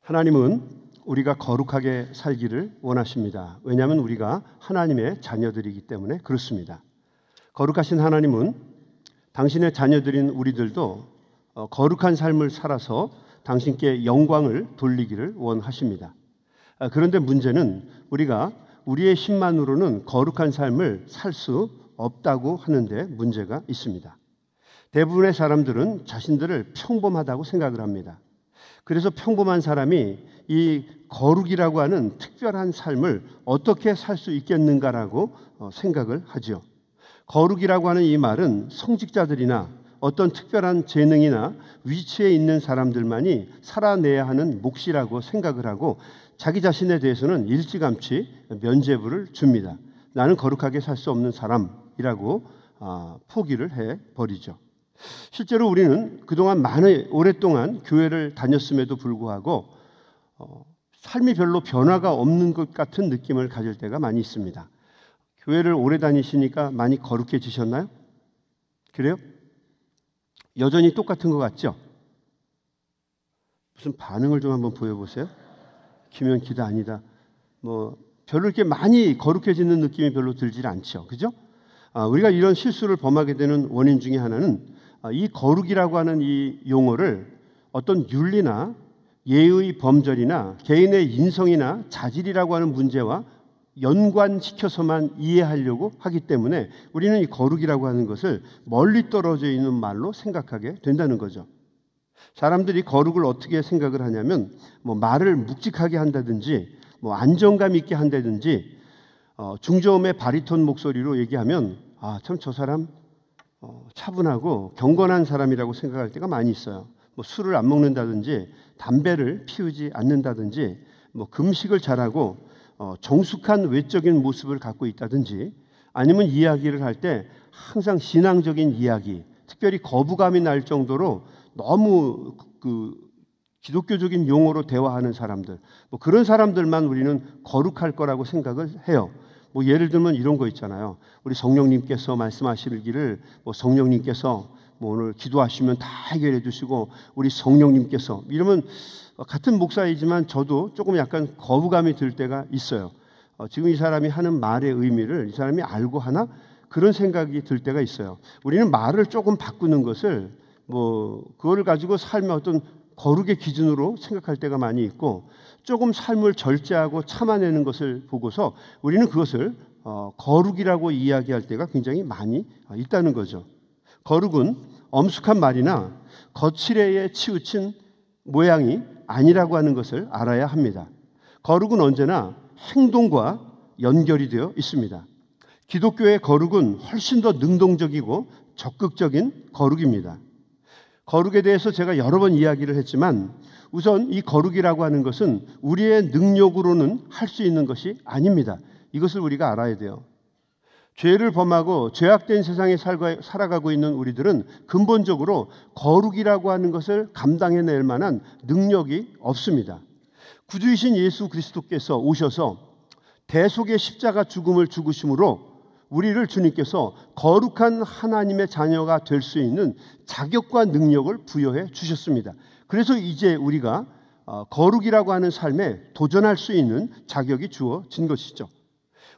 하나님은 우리가 거룩하게 살기를 원하십니다. 왜냐하면 우리가 하나님의 자녀들이기 때문에 그렇습니다. 거룩하신 하나님은 당신의 자녀들인 우리들도 거룩한 삶을 살아서 당신께 영광을 돌리기를 원하십니다. 그런데 문제는 우리가 우리의 힘만으로는 거룩한 삶을 살 수 없다고 하는데 문제가 있습니다. 대부분의 사람들은 자신들을 평범하다고 생각을 합니다. 그래서 평범한 사람이 이 거룩이라고 하는 특별한 삶을 어떻게 살 수 있겠는가라고 생각을 하죠. 거룩이라고 하는 이 말은 성직자들이나 어떤 특별한 재능이나 위치에 있는 사람들만이 살아내야 하는 몫이라고 생각을 하고 자기 자신에 대해서는 일찌감치 면죄부를 줍니다. 나는 거룩하게 살 수 없는 사람이라고 포기를 해버리죠. 실제로 우리는 그동안 오랫동안 교회를 다녔음에도 불구하고 삶이 별로 변화가 없는 것 같은 느낌을 가질 때가 많이 있습니다. 교회를 오래 다니시니까 많이 거룩해지셨나요? 그래요? 여전히 똑같은 것 같죠? 무슨 반응을 좀 한번 보여보세요. 기면 기다 아니다. 별로 이렇게 많이 거룩해지는 느낌이 별로 들질 않죠. 그죠? 우리가 이런 실수를 범하게 되는 원인 중에 하나는 이 거룩이라고 하는 이 용어를 어떤 윤리나 예의 범절이나 개인의 인성이나 자질이라고 하는 문제와 연관시켜서만 이해하려고 하기 때문에 우리는 이 거룩이라고 하는 것을 멀리 떨어져 있는 말로 생각하게 된다는 거죠. 사람들이 거룩을 어떻게 생각을 하냐면 말을 묵직하게 한다든지 안정감 있게 한다든지 중저음의 바리톤 목소리로 얘기하면 참 저 사람 차분하고 경건한 사람이라고 생각할 때가 많이 있어요. 술을 안 먹는다든지 담배를 피우지 않는다든지 금식을 잘하고 정숙한 외적인 모습을 갖고 있다든지 아니면 이야기를 할 때 항상 신앙적인 이야기, 특별히 거부감이 날 정도로 너무 기독교적인 용어로 대화하는 사람들, 그런 사람들만 우리는 거룩할 거라고 생각을 해요. 예를 들면 이런 거 있잖아요. 우리 성령님께서 말씀하시기를 성령님께서 오늘 기도하시면 다 해결해 주시고 우리 성령님께서 이러면 같은 목사이지만 저도 조금 약간 거부감이 들 때가 있어요. 지금 이 사람이 하는 말의 의미를 이 사람이 알고 하나? 그런 생각이 들 때가 있어요. 우리는 말을 조금 바꾸는 것을 그거를 가지고 삶의 어떤 거룩의 기준으로 생각할 때가 많이 있고 조금 삶을 절제하고 참아내는 것을 보고서 우리는 그것을 거룩이라고 이야기할 때가 굉장히 많이 있다는 거죠. 거룩은 엄숙한 말이나 거칠애에 치우친 모양이 아니라고 하는 것을 알아야 합니다. 거룩은 언제나 행동과 연결이 되어 있습니다. 기독교의 거룩은 훨씬 더 능동적이고 적극적인 거룩입니다. 거룩에 대해서 제가 여러 번 이야기를 했지만 우선 이 거룩이라고 하는 것은 우리의 능력으로는 할 수 있는 것이 아닙니다. 이것을 우리가 알아야 돼요. 죄를 범하고 죄악된 세상에 살아가고 있는 우리들은 근본적으로 거룩이라고 하는 것을 감당해낼 만한 능력이 없습니다. 구주이신 예수 그리스도께서 오셔서 대속의 십자가 죽음을 죽으심으로 우리를 주님께서 거룩한 하나님의 자녀가 될 수 있는 자격과 능력을 부여해 주셨습니다. 그래서 이제 우리가 거룩이라고 하는 삶에 도전할 수 있는 자격이 주어진 것이죠.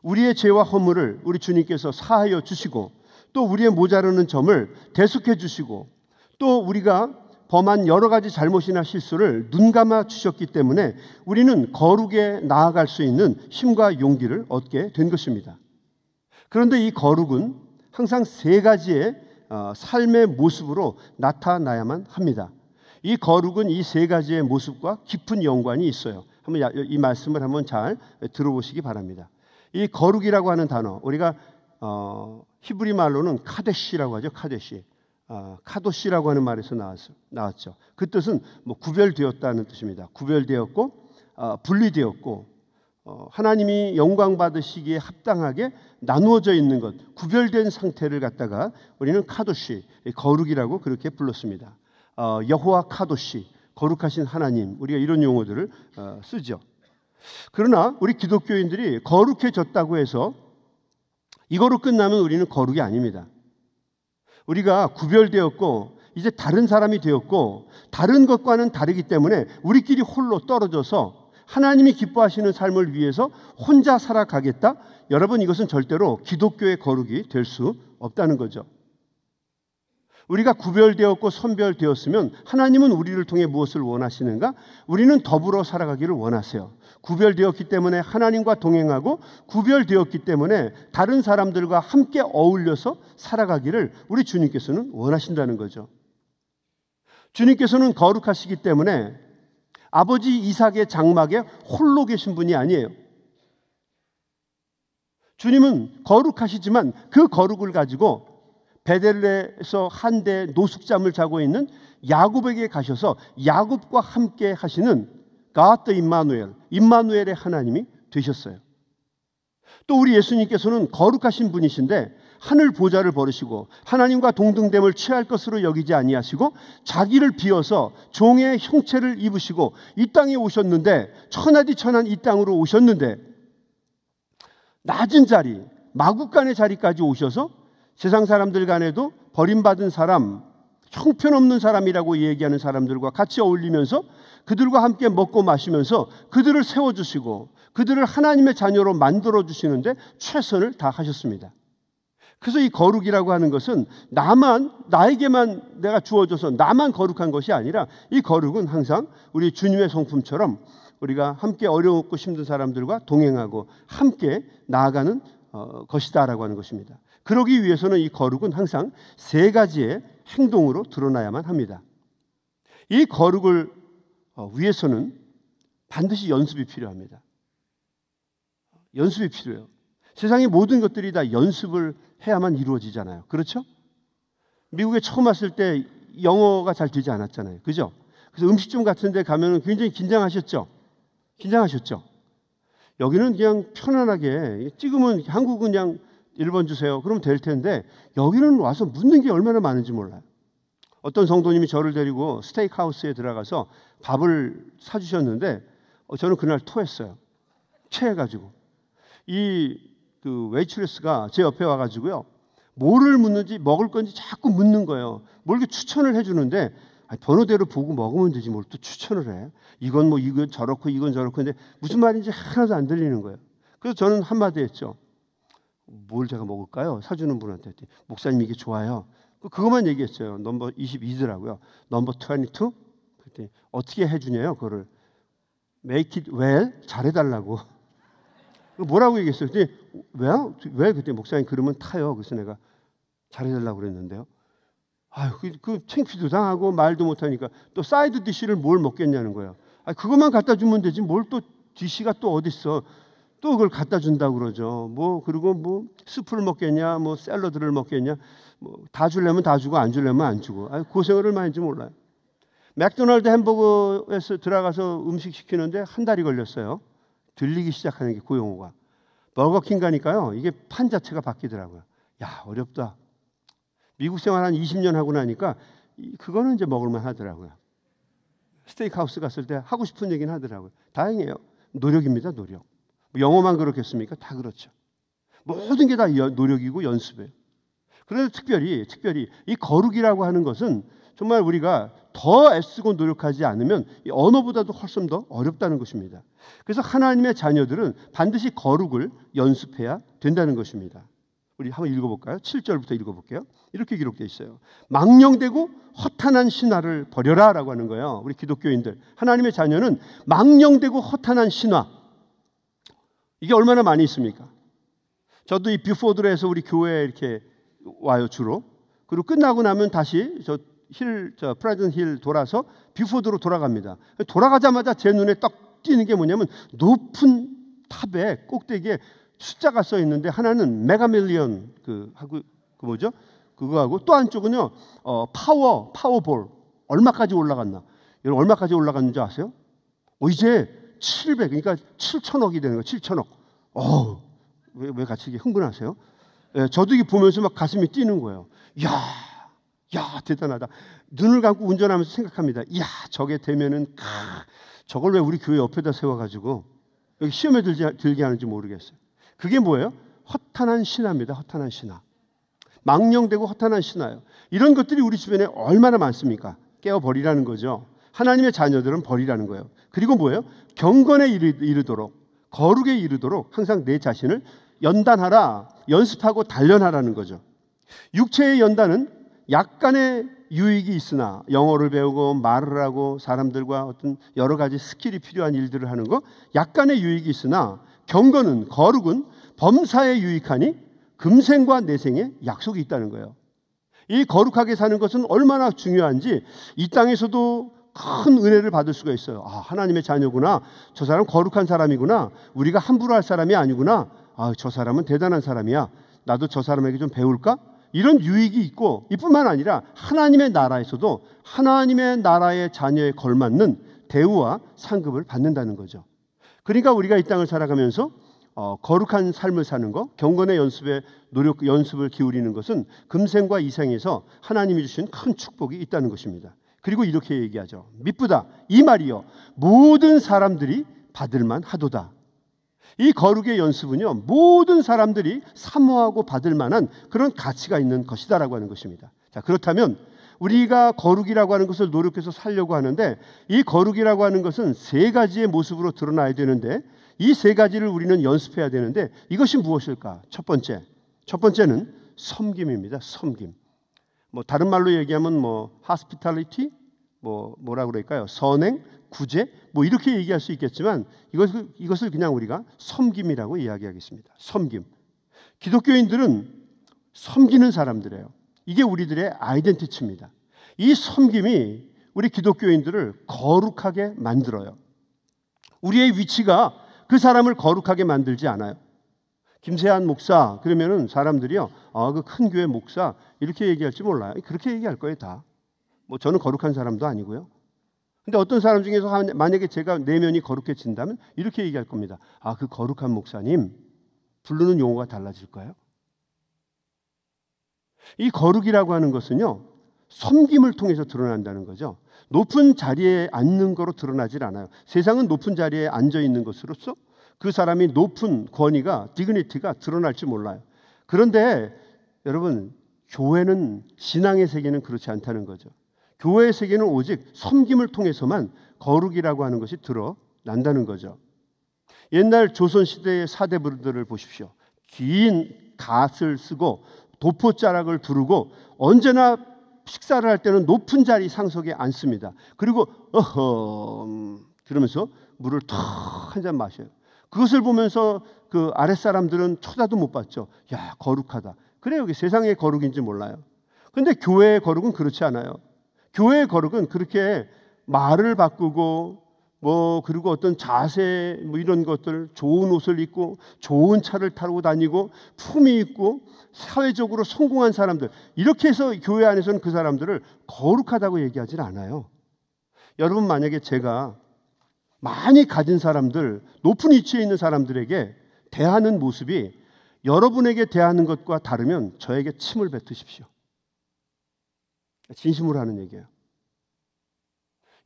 우리의 죄와 허물을 우리 주님께서 사하여 주시고 또 우리의 모자르는 점을 대속해 주시고 또 우리가 범한 여러 가지 잘못이나 실수를 눈감아 주셨기 때문에 우리는 거룩에 나아갈 수 있는 힘과 용기를 얻게 된 것입니다. 그런데 이 거룩은 항상 세 가지의 삶의 모습으로 나타나야만 합니다. 이 거룩은 이 세 가지의 모습과 깊은 연관이 있어요. 한번 이 말씀을 한번 잘 들어보시기 바랍니다. 이 거룩이라고 하는 단어, 우리가 히브리 말로는 카데시라고 하죠. 카데시. 카도시라고 하는 말에서 나왔죠. 그 뜻은 구별되었다는 뜻입니다. 구별되었고 분리되었고 하나님이 영광 받으시기에 합당하게 나누어져 있는 것, 구별된 상태를 갖다가 우리는 카도시, 거룩이라고 그렇게 불렀습니다. 여호와 카도시, 거룩하신 하나님, 우리가 이런 용어들을 쓰죠. 그러나 우리 기독교인들이 거룩해졌다고 해서 이거로 끝나면 우리는 거룩이 아닙니다. 우리가 구별되었고 이제 다른 사람이 되었고 다른 것과는 다르기 때문에 우리끼리 홀로 떨어져서 하나님이 기뻐하시는 삶을 위해서 혼자 살아가겠다? 여러분, 이것은 절대로 기독교의 거룩이 될 수 없다는 거죠. 우리가 구별되었고 선별되었으면 하나님은 우리를 통해 무엇을 원하시는가? 우리는 더불어 살아가기를 원하세요. 구별되었기 때문에 하나님과 동행하고 구별되었기 때문에 다른 사람들과 함께 어울려서 살아가기를 우리 주님께서는 원하신다는 거죠. 주님께서는 거룩하시기 때문에 아버지 이삭의 장막에 홀로 계신 분이 아니에요. 주님은 거룩하시지만 그 거룩을 가지고 베들레에서 한데 노숙잠을 자고 있는 야곱에게 가셔서 야곱과 함께 하시는 God the Immanuel, 임마누엘의 하나님이 되셨어요. 또 우리 예수님께서는 거룩하신 분이신데 하늘 보좌를 버리시고 하나님과 동등됨을 취할 것으로 여기지 아니하시고 자기를 비워서 종의 형체를 입으시고 이 땅에 오셨는데, 천하디 천한 이 땅으로 오셨는데 낮은 자리, 마구간의 자리까지 오셔서 세상 사람들 간에도 버림받은 사람, 형편없는 사람이라고 얘기하는 사람들과 같이 어울리면서 그들과 함께 먹고 마시면서 그들을 세워주시고 그들을 하나님의 자녀로 만들어주시는데 최선을 다하셨습니다. 그래서 이 거룩이라고 하는 것은 나에게만 내가 주어져서 나만 거룩한 것이 아니라, 이 거룩은 항상 우리 주님의 성품처럼 우리가 함께 어렵고 힘든 사람들과 동행하고 함께 나아가는 것이다라고 하는 것입니다. 그러기 위해서는 이 거룩은 항상 세 가지의 행동으로 드러나야만 합니다. 이 거룩을 위해서는 반드시 연습이 필요합니다. 연습이 필요해요. 세상의 모든 것들이 다 연습을 해야만 이루어지잖아요. 그렇죠? 미국에 처음 왔을 때 영어가 잘 되지 않았잖아요. 그죠? 그래서 음식점 같은 데 가면 굉장히 긴장하셨죠? 여기는 그냥 편안하게 찍으면 한국은 그냥 1번 주세요. 그러면 될 텐데 여기는 와서 묻는 게 얼마나 많은지 몰라요. 어떤 성도님이 저를 데리고 스테이크하우스에 들어가서 밥을 사주셨는데 저는 그날 토했어요. 체해가지고. 그 웨이트레스가 제 옆에 와가지고요, 뭐를 묻는지 먹을 건지 자꾸 묻는 거예요. 뭘 이렇게 추천을 해주는데 번호대로 보고 먹으면 되지 뭘 또 추천을 해. 이건 뭐 이건 저렇고 이건 저렇고. 근데 무슨 말인지 하나도 안 들리는 거예요. 그래서 저는 한마디 했죠. 뭘 제가 먹을까요? 사주는 분한테. 목사님 이게 좋아요. 그것만 얘기했어요. 넘버 22더라고요. 넘버 22? 그랬더니 어떻게 해주냐요? 그거를 make it well, 잘해달라고. 뭐라고 얘기했어요? 그랬더니 왜? 그때 목사님 그러면 타요. 그래서 내가 잘해달라고 그랬는데요. 아유, 그 창피도 당하고 말도 못하니까 또 사이드 디시를 뭘 먹겠냐는 거예요. 그것만 갖다 주면 되지 뭘 또 디시가 또 어딨어. 또 그걸 갖다 준다고 그러죠. 그리고 스프를 먹겠냐, 샐러드를 먹겠냐, 다 주려면 다 주고 안 주려면 안 주고. 고생을 얼마나 했는지 몰라요. 맥도날드 햄버거에서 들어가서 음식 시키는데 한 달이 걸렸어요. 들리기 시작하는 게 그 용어가. 버거킹 가니까요, 이게 판 자체가 바뀌더라고요. 야, 어렵다. 미국 생활 한 20년 하고 나니까 그거는 이제 먹을만 하더라고요. 스테이크하우스 갔을 때 하고 싶은 얘기는 하더라고요. 다행이에요. 노력입니다, 노력. 영어만 그렇겠습니까? 다 그렇죠. 모든 게 다 노력이고 연습이에요. 그런데 특별히 이 거룩이라고 하는 것은 정말 우리가 더 애쓰고 노력하지 않으면 이 언어보다도 훨씬 더 어렵다는 것입니다. 그래서 하나님의 자녀들은 반드시 거룩을 연습해야 된다는 것입니다. 우리 한번 읽어볼까요? 7절부터 읽어볼게요. 이렇게 기록되어 있어요. 망령되고 허탄한 신화를 버려라 라고 하는 거예요. 우리 기독교인들, 하나님의 자녀는 망령되고 허탄한 신화, 이게 얼마나 많이 있습니까? 저도 이 뷰포드에서 우리 교회에 이렇게 와요, 주로. 그리고 끝나고 나면 다시 프레젠트 힐 돌아서 뷰포드로 돌아갑니다. 돌아가자마자 제 눈에 딱 띄는 게 뭐냐면 높은 탑에 꼭대기에 숫자가 써 있는데 하나는 메가밀리언 뭐죠? 그거하고 또 한쪽은요 파워볼 얼마까지 올라갔나? 여러분 얼마까지 올라갔는지 아세요? 이제 700, 그러니까 7천억이 되는 거예요. 7천억. 왜 같이 이렇게 흥분하세요? 예, 저도 이게 보면서 막 가슴이 뛰는 거예요. 야, 대단하다. 눈을 감고 운전하면서 생각합니다. 저게 되면은 저걸 왜 우리 교회 옆에다 세워가지고 여기 시험에 들게 하는지 모르겠어요. 그게 뭐예요? 허탄한 신화입니다. 허탄한 신화. 망령되고 허탄한 신화요. 이런 것들이 우리 주변에 얼마나 많습니까? 깨어버리라는 거죠. 하나님의 자녀들은 버리라는 거예요. 그리고 뭐예요? 경건에 이르도록, 거룩에 이르도록 항상 내 자신을 연단하라, 연습하고 단련하라는 거죠. 육체의 연단은 약간의 유익이 있으나, 영어를 배우고 말을 하고 사람들과 어떤 여러 가지 스킬이 필요한 일들을 하는 거 약간의 유익이 있으나, 경건은, 거룩은 범사에 유익하니 금생과 내생에 약속이 있다는 거예요. 이 거룩하게 사는 것은 얼마나 중요한지 이 땅에서도 큰 은혜를 받을 수가 있어요. 아, 하나님의 자녀구나. 저 사람 거룩한 사람이구나. 우리가 함부로 할 사람이 아니구나. 아, 저 사람은 대단한 사람이야. 나도 저 사람에게 좀 배울까? 이런 유익이 있고, 이뿐만 아니라 하나님의 나라에서도 하나님의 나라의 자녀에 걸맞는 대우와 상급을 받는다는 거죠. 그러니까 우리가 이 땅을 살아가면서 거룩한 삶을 사는 것, 경건의 연습을 기울이는 것은 금생과 이생에서 하나님이 주신 큰 축복이 있다는 것입니다. 그리고 이렇게 얘기하죠. 미쁘다 이 말이요 모든 사람들이 받을만 하도다. 이 거룩의 연습은요, 모든 사람들이 사모하고 받을 만한 그런 가치가 있는 것이다라고 하는 것입니다. 자, 그렇다면 우리가 거룩이라고 하는 것을 노력해서 살려고 하는데, 이 거룩이라고 하는 것은 세 가지의 모습으로 드러나야 되는데, 이 세 가지를 우리는 연습해야 되는데, 이것이 무엇일까? 첫 번째는 섬김입니다. 섬김. 뭐 다른 말로 얘기하면 hospitality, 뭐라 그럴까요? 선행, 구제, 이렇게 얘기할 수 있겠지만 이것을 그냥 우리가 섬김이라고 이야기하겠습니다. 섬김. 기독교인들은 섬기는 사람들이에요. 이게 우리들의 아이덴티티입니다. 이 섬김이 우리 기독교인들을 거룩하게 만들어요. 우리의 위치가 그 사람을 거룩하게 만들지 않아요. 김세한 목사 그러면은 사람들이요, 그 큰 교회 목사 이렇게 얘기할지 몰라요. 그렇게 얘기할 거예요, 다. 저는 거룩한 사람도 아니고요. 근데 어떤 사람 중에서 만약에 제가 내면이 거룩해진다면 이렇게 얘기할 겁니다. 아, 그 거룩한 목사님, 부르는 용어가 달라질까요? 이 거룩이라고 하는 것은요, 섬김을 통해서 드러난다는 거죠. 높은 자리에 앉는 거로 드러나질 않아요. 세상은 높은 자리에 앉아 있는 것으로서 그 사람이 높은 권위가, 디그니티가 드러날지 몰라요. 그런데 여러분, 교회는, 신앙의 세계는 그렇지 않다는 거죠. 교회의 세계는 오직 섬김을 통해서만 거룩이라고 하는 것이 드러난다는 거죠. 옛날 조선시대의 사대부들을 보십시오. 긴 갓을 쓰고 도포자락을 두르고 언제나 식사를 할 때는 높은 자리 상석에 앉습니다. 그리고 그러면서 물을 탁 한 잔 마셔요. 그것을 보면서 그 아랫사람들은 쳐다도 못 봤죠. 야, 거룩하다. 그래요, 이게 세상의 거룩인지 몰라요. 근데 교회의 거룩은 그렇지 않아요. 교회의 거룩은 그렇게 말을 바꾸고 그리고 어떤 자세 이런 것들, 좋은 옷을 입고 좋은 차를 타고 다니고 품위 있고 사회적으로 성공한 사람들, 이렇게 해서 교회 안에서는 그 사람들을 거룩하다고 얘기하지 않아요. 여러분, 만약에 제가 많이 가진 사람들, 높은 위치에 있는 사람들에게 대하는 모습이 여러분에게 대하는 것과 다르면 저에게 침을 뱉으십시오. 진심으로 하는 얘기예요.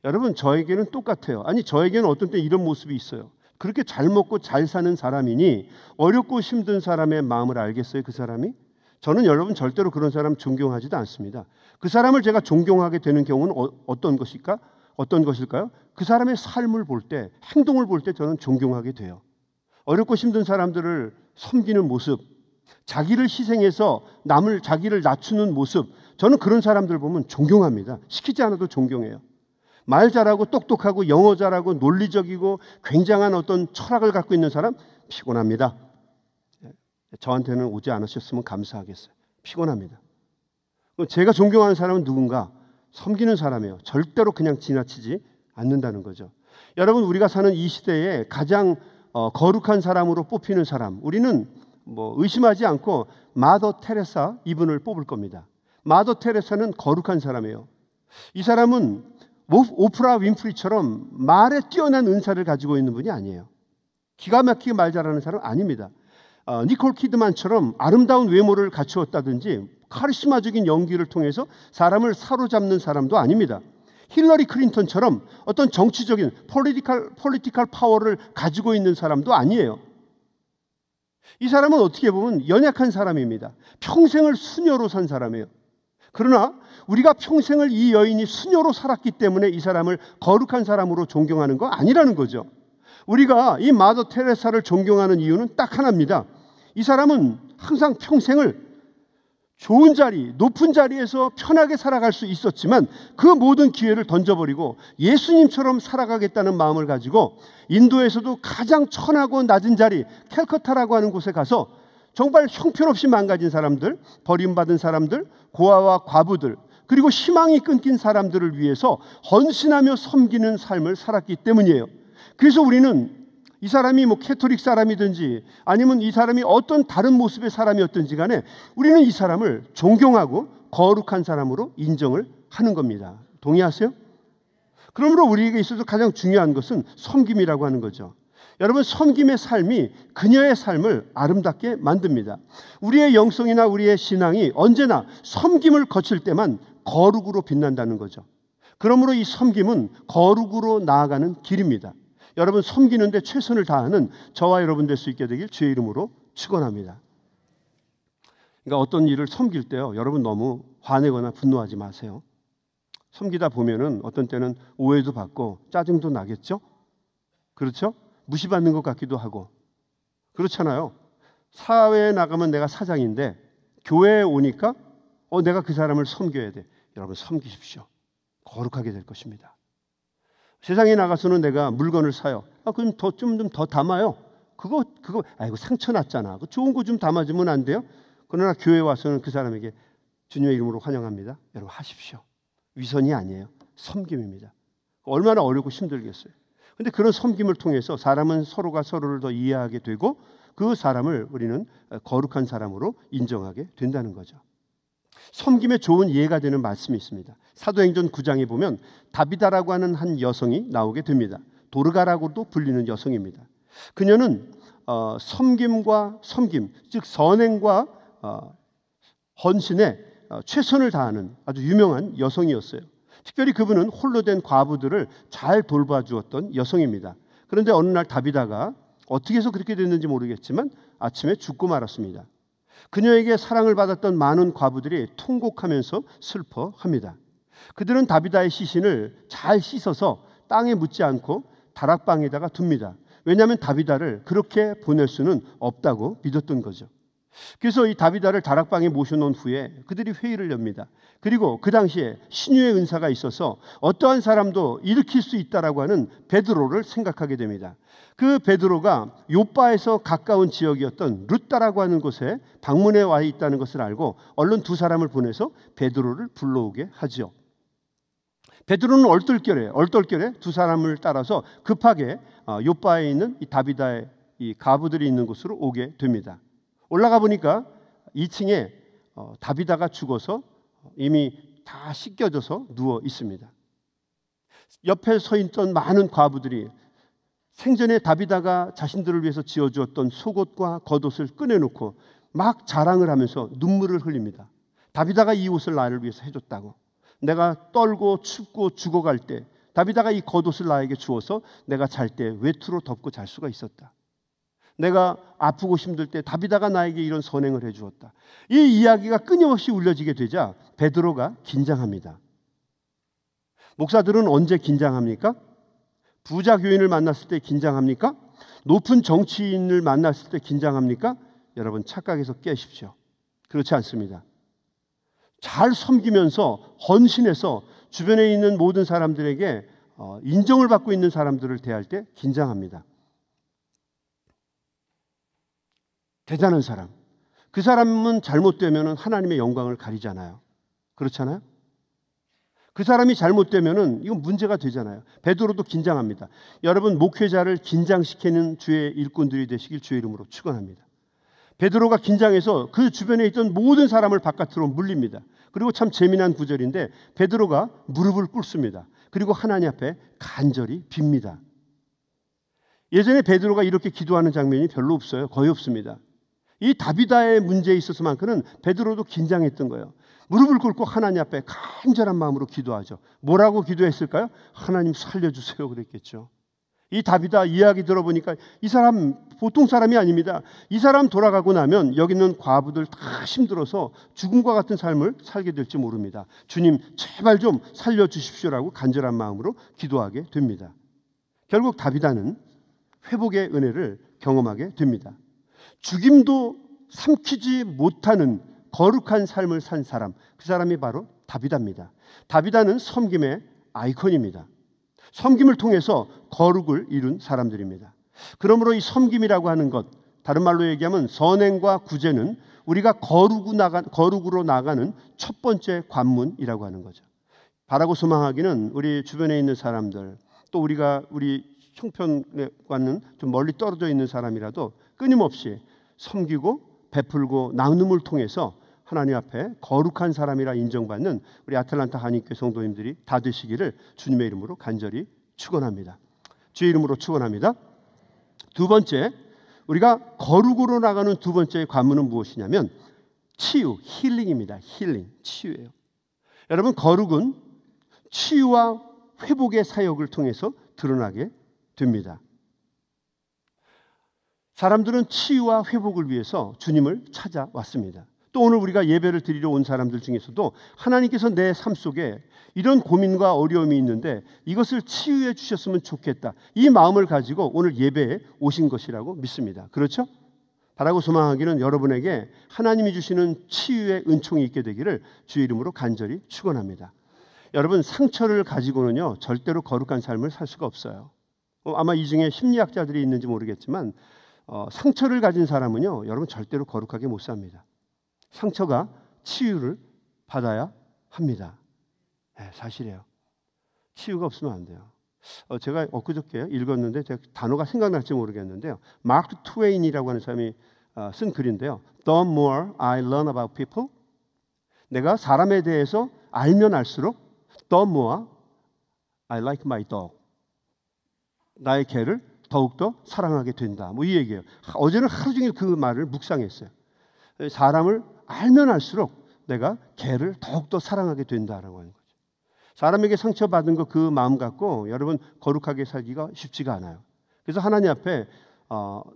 여러분, 저에게는 똑같아요. 아니, 저에게는 어떤 때 이런 모습이 있어요. 그렇게 잘 먹고 잘 사는 사람이니 어렵고 힘든 사람의 마음을 알겠어요, 그 사람이? 저는 여러분 절대로 그런 사람 존경하지도 않습니다. 그 사람을 제가 존경하게 되는 경우는 어떤 것일까요? 그 사람의 삶을 볼 때, 행동을 볼 때 저는 존경하게 돼요. 어렵고 힘든 사람들을 섬기는 모습, 자기를 희생해서 자기를 낮추는 모습, 저는 그런 사람들 보면 존경합니다. 시키지 않아도 존경해요. 말 잘하고 똑똑하고 영어 잘하고 논리적이고 굉장한 어떤 철학을 갖고 있는 사람 피곤합니다. 저한테는 오지 않으셨으면 감사하겠어요. 피곤합니다. 제가 존경하는 사람은 누군가? 섬기는 사람이에요. 절대로 그냥 지나치지 않는다는 거죠. 여러분, 우리가 사는 이 시대에 가장 거룩한 사람으로 뽑히는 사람, 우리는 의심하지 않고 마더 테레사 이분을 뽑을 겁니다. 마더 테레사는 거룩한 사람이에요. 이 사람은 오프라 윈프리처럼 말에 뛰어난 은사를 가지고 있는 분이 아니에요. 기가 막히게 말 잘하는 사람 아닙니다. 니콜 키드만처럼 아름다운 외모를 갖추었다든지 카리스마적인 연기를 통해서 사람을 사로잡는 사람도 아닙니다. 힐러리 클린턴처럼 어떤 정치적인 폴리티컬 파워를 가지고 있는 사람도 아니에요. 이 사람은 어떻게 보면 연약한 사람입니다. 평생을 수녀로 산 사람이에요. 그러나 우리가 평생을 이 여인이 수녀로 살았기 때문에 이 사람을 거룩한 사람으로 존경하는 거 아니라는 거죠. 우리가 이 마더 테레사를 존경하는 이유는 딱 하나입니다. 이 사람은 항상 평생을 좋은 자리, 높은 자리에서 편하게 살아갈 수 있었지만 그 모든 기회를 던져버리고 예수님처럼 살아가겠다는 마음을 가지고 인도에서도 가장 천하고 낮은 자리 캘커타라고 하는 곳에 가서 정말 형편없이 망가진 사람들, 버림받은 사람들, 고아와 과부들, 그리고 희망이 끊긴 사람들을 위해서 헌신하며 섬기는 삶을 살았기 때문이에요. 그래서 우리는 이 사람이 뭐 캐토릭 사람이든지 아니면 이 사람이 어떤 다른 모습의 사람이었든지 간에 우리는 이 사람을 존경하고 거룩한 사람으로 인정을 하는 겁니다. 동의하세요? 그러므로 우리에게 있어서 가장 중요한 것은 섬김이라고 하는 거죠. 여러분, 섬김의 삶이 그녀의 삶을 아름답게 만듭니다. 우리의 영성이나 우리의 신앙이 언제나 섬김을 거칠 때만 거룩으로 빛난다는 거죠. 그러므로 이 섬김은 거룩으로 나아가는 길입니다. 여러분, 섬기는데 최선을 다하는 저와 여러분 될 수 있게 되길 주의 이름으로 축원합니다. 그러니까 어떤 일을 섬길 때요, 여러분 너무 화내거나 분노하지 마세요. 섬기다 보면은 어떤 때는 오해도 받고 짜증도 나겠죠? 그렇죠? 무시받는 것 같기도 하고 그렇잖아요. 사회에 나가면 내가 사장인데 교회에 오니까 내가 그 사람을 섬겨야 돼. 여러분, 섬기십시오. 거룩하게 될 것입니다. 세상에 나가서는 내가 물건을 사요. 그럼 좀 더 담아요. 그거 아이고 상처 났잖아. 좋은 거 좀 담아주면 안 돼요? 그러나 교회 와서는 그 사람에게 주님의 이름으로 환영합니다. 여러분, 하십시오. 위선이 아니에요. 섬김입니다. 얼마나 어렵고 힘들겠어요. 그런데 그런 섬김을 통해서 사람은 서로가 서로를 더 이해하게 되고 그 사람을 우리는 거룩한 사람으로 인정하게 된다는 거죠. 섬김에 좋은 예가 되는 말씀이 있습니다. 사도행전 9장에 보면 다비다라고 하는 한 여성이 나오게 됩니다. 도르가라고도 불리는 여성입니다. 그녀는 섬김과 섬김, 즉 선행과 헌신에 최선을 다하는 아주 유명한 여성이었어요. 특별히 그분은 홀로 된 과부들을 잘 돌봐주었던 여성입니다. 그런데 어느 날 다비다가 어떻게 해서 그렇게 됐는지 모르겠지만 아침에 죽고 말았습니다. 그녀에게 사랑을 받았던 많은 과부들이 통곡하면서 슬퍼합니다. 그들은 다비다의 시신을 잘 씻어서 땅에 묻지 않고 다락방에다가 둡니다. 왜냐하면 다비다를 그렇게 보낼 수는 없다고 믿었던 거죠. 그래서 이 다비다를 다락방에 모셔놓은 후에 그들이 회의를 엽니다. 그리고 그 당시에 신유의 은사가 있어서 어떠한 사람도 일으킬 수 있다라고 하는 베드로를 생각하게 됩니다. 그 베드로가 요빠에서 가까운 지역이었던 룻다라고 하는 곳에 방문해 와 있다는 것을 알고 얼른 두 사람을 보내서 베드로를 불러오게 하죠. 베드로는 얼떨결에 두 사람을 따라서 급하게 요빠에 있는 이 다비다의 이 가부들이 있는 곳으로 오게 됩니다. 올라가 보니까 2층에 다비다가 죽어서 이미 다 씻겨져서 누워 있습니다. 옆에 서 있던 많은 과부들이 생전에 다비다가 자신들을 위해서 지어주었던 속옷과 겉옷을 꺼내놓고 막 자랑을 하면서 눈물을 흘립니다. 다비다가 이 옷을 나를 위해서 해줬다고. 내가 떨고 춥고 죽어갈 때 다비다가 이 겉옷을 나에게 주어서 내가 잘 때 외투로 덮고 잘 수가 있었다. 내가 아프고 힘들 때 다비다가 나에게 이런 선행을 해주었다. 이 이야기가 끊임없이 울려지게 되자 베드로가 긴장합니다. 목사들은 언제 긴장합니까? 부자 교인을 만났을 때 긴장합니까? 높은 정치인을 만났을 때 긴장합니까? 여러분, 착각해서 깨십시오. 그렇지 않습니다. 잘 섬기면서 헌신해서 주변에 있는 모든 사람들에게 인정을 받고 있는 사람들을 대할 때 긴장합니다. 대단한 사람, 그 사람은 잘못되면 하나님의 영광을 가리잖아요. 그렇잖아요? 그 사람이 잘못되면 이건 문제가 되잖아요. 베드로도 긴장합니다. 여러분, 목회자를 긴장시키는 주의 일꾼들이 되시길 주의 이름으로 축원합니다. 베드로가 긴장해서 그 주변에 있던 모든 사람을 바깥으로 물립니다. 그리고 참 재미난 구절인데 베드로가 무릎을 꿇습니다. 그리고 하나님 앞에 간절히 빕니다. 예전에 베드로가 이렇게 기도하는 장면이 별로 없어요. 거의 없습니다. 이 다비다의 문제에 있어서만큼은 베드로도 긴장했던 거예요. 무릎을 꿇고 하나님 앞에 간절한 마음으로 기도하죠. 뭐라고 기도했을까요? 하나님 살려주세요 그랬겠죠. 이 다비다 이야기 들어보니까 이 사람 보통 사람이 아닙니다. 이 사람 돌아가고 나면 여기 있는 과부들 다 힘들어서 죽음과 같은 삶을 살게 될지 모릅니다. 주님 제발 좀 살려주십시오라고 간절한 마음으로 기도하게 됩니다. 결국 다비다는 회복의 은혜를 경험하게 됩니다. 죽임도 삼키지 못하는 거룩한 삶을 산 사람, 그 사람이 바로 다비다입니다. 다비다는 섬김의 아이콘입니다. 섬김을 통해서 거룩을 이룬 사람들입니다. 그러므로 이 섬김이라고 하는 것, 다른 말로 얘기하면 선행과 구제는 우리가 거룩으로 나가는 첫 번째 관문이라고 하는 거죠. 바라고 소망하기는 우리 주변에 있는 사람들, 또 우리 형편과는 좀 멀리 떨어져 있는 사람이라도 끊임없이 섬기고 베풀고 나눔을 통해서 하나님 앞에 거룩한 사람이라 인정받는 우리 아틀란타 한인교회 성도님들이 다 되시기를 주님의 이름으로 간절히 축원합니다. 주의 이름으로 축원합니다. 두 번째, 우리가 거룩으로 나가는 두 번째 관문은 무엇이냐면 치유, 힐링입니다. 힐링, 치유예요. 여러분, 거룩은 치유와 회복의 사역을 통해서 드러나게 됩니다. 사람들은 치유와 회복을 위해서 주님을 찾아왔습니다. 또 오늘 우리가 예배를 드리러 온 사람들 중에서도 하나님께서 내 삶 속에 이런 고민과 어려움이 있는데 이것을 치유해 주셨으면 좋겠다, 이 마음을 가지고 오늘 예배에 오신 것이라고 믿습니다. 그렇죠? 바라고 소망하기는 여러분에게 하나님이 주시는 치유의 은총이 있게 되기를 주의 이름으로 간절히 축원합니다. 여러분, 상처를 가지고는요 절대로 거룩한 삶을 살 수가 없어요. 아마 이 중에 심리학자들이 있는지 모르겠지만 상처를 가진 사람은요 여러분 절대로 거룩하게 못 삽니다. 상처가 치유를 받아야 합니다. 네, 사실이에요. 치유가 없으면 안 돼요. 제가 엊그저께 읽었는데 제가 단어가 생각날지 모르겠는데요, 마크 트웨인이라고 하는 사람이 쓴 글인데요, The more I learn about people, 내가 사람에 대해서 알면 알수록 The more I like my dog, 나의 개를 더욱더 사랑하게 된다, 뭐 이 얘기예요. 어제는 하루 종일 그 말을 묵상했어요. 사람을 알면 알수록 내가 개를 더욱더 사랑하게 된다라고 하는 거죠. 사람에게 상처받은 거 그 마음 갖고 여러분 거룩하게 살기가 쉽지가 않아요. 그래서 하나님 앞에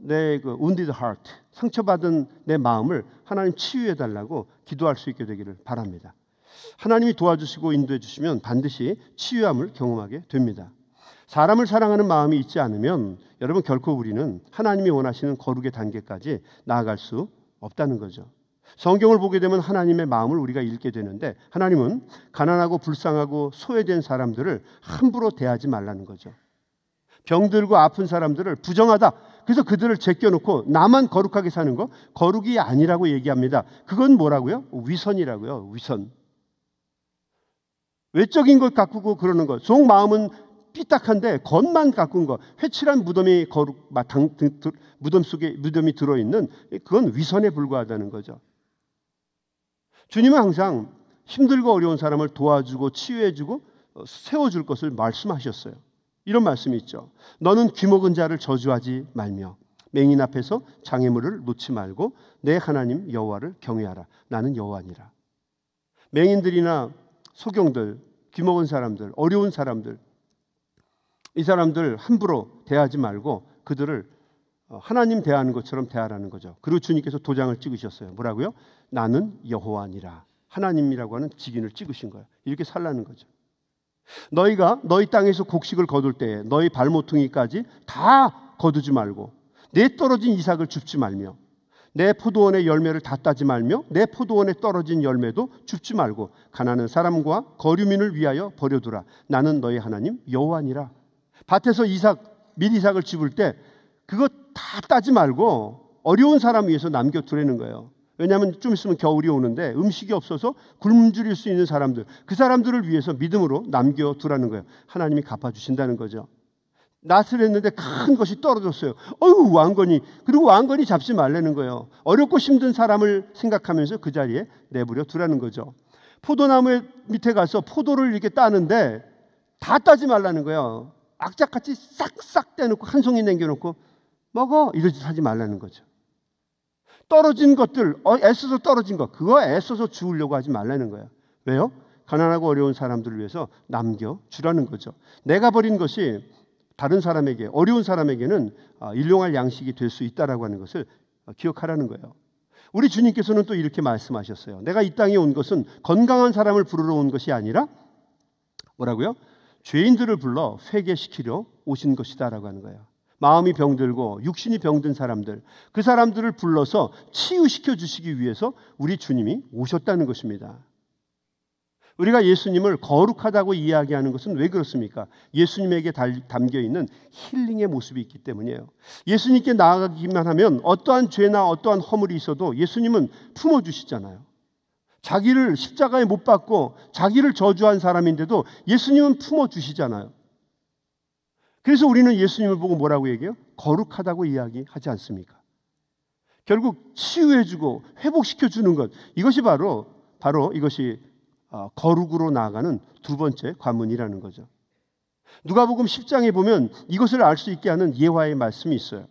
내 그 wounded heart, 상처받은 내 마음을 하나님 치유해 달라고 기도할 수 있게 되기를 바랍니다. 하나님이 도와주시고 인도해 주시면 반드시 치유함을 경험하게 됩니다. 사람을 사랑하는 마음이 있지 않으면 여러분 결코 우리는 하나님이 원하시는 거룩의 단계까지 나아갈 수 없다는 거죠. 성경을 보게 되면 하나님의 마음을 우리가 읽게 되는데 하나님은 가난하고 불쌍하고 소외된 사람들을 함부로 대하지 말라는 거죠. 병들고 아픈 사람들을 부정하다, 그래서 그들을 제껴놓고 나만 거룩하게 사는 거 거룩이 아니라고 얘기합니다. 그건 뭐라고요? 위선이라고요. 위선. 외적인 것 가꾸고 그러는 거, 속마음은 삐딱한데 겉만 가꾼 거, 회칠한 무덤이 무덤 속에 무덤이 들어있는, 그건 위선에 불과하다는 거죠. 주님은 항상 힘들고 어려운 사람을 도와주고 치유해주고 세워줄 것을 말씀하셨어요. 이런 말씀이 있죠. 너는 귀먹은 자를 저주하지 말며 맹인 앞에서 장애물을 놓지 말고 내 하나님 여호와를 경외하라. 나는 여호와니라. 맹인들이나 소경들, 귀먹은 사람들, 어려운 사람들, 이 사람들 함부로 대하지 말고 그들을 하나님 대하는 것처럼 대하라는 거죠. 그리고 주님께서 도장을 찍으셨어요. 뭐라고요? 나는 여호와니라. 하나님이라고 하는 직인을 찍으신 거예요. 이렇게 살라는 거죠. 너희가 너희 땅에서 곡식을 거둘 때에 너희 발모퉁이까지 다 거두지 말고 내 떨어진 이삭을 줍지 말며 내 포도원의 열매를 다 따지 말며 내 포도원에 떨어진 열매도 줍지 말고 가난한 사람과 거류민을 위하여 버려두라. 나는 너희 하나님 여호와니라. 밭에서 밀이삭을 줍을 때 그거 다 따지 말고 어려운 사람 위해서 남겨두라는 거예요. 왜냐하면 좀 있으면 겨울이 오는데 음식이 없어서 굶주릴 수 있는 사람들, 그 사람들을 위해서 믿음으로 남겨두라는 거예요. 하나님이 갚아주신다는 거죠. 낫을 했는데 큰 것이 떨어졌어요. 어휴, 왕건이. 그리고 왕건이 잡지 말라는 거예요. 어렵고 힘든 사람을 생각하면서 그 자리에 내버려 두라는 거죠. 포도나무 밑에 가서 포도를 이렇게 따는데 다 따지 말라는 거예요. 악착같이 싹싹 떼놓고 한 송이 남겨놓고 먹어, 이러지 하지 말라는 거죠. 떨어진 것들, 애써서 떨어진 것, 그거 애써서 주우려고 하지 말라는 거예요. 왜요? 가난하고 어려운 사람들을 위해서 남겨주라는 거죠. 내가 버린 것이 다른 사람에게, 어려운 사람에게는 일용할 양식이 될 수 있다라고 하는 것을 기억하라는 거예요. 우리 주님께서는 또 이렇게 말씀하셨어요. 내가 이 땅에 온 것은 건강한 사람을 부르러 온 것이 아니라 뭐라고요? 죄인들을 불러 회개시키려 오신 것이다라고 하는 거예요. 마음이 병들고 육신이 병든 사람들, 그 사람들을 불러서 치유시켜 주시기 위해서 우리 주님이 오셨다는 것입니다. 우리가 예수님을 거룩하다고 이야기하는 것은 왜 그렇습니까? 예수님에게 담겨있는 힐링의 모습이 있기 때문이에요. 예수님께 나아가기만 하면 어떠한 죄나 어떠한 허물이 있어도 예수님은 품어주시잖아요. 자기를 십자가에 못 박고 자기를 저주한 사람인데도 예수님은 품어주시잖아요. 그래서 우리는 예수님을 보고 뭐라고 얘기해요? 거룩하다고 이야기하지 않습니까? 결국 치유해주고 회복시켜주는 것, 이것이 바로 이것이 거룩으로 나아가는 두 번째 관문이라는 거죠. 누가복음 10장에 보면 이것을 알 수 있게 하는 예화의 말씀이 있어요.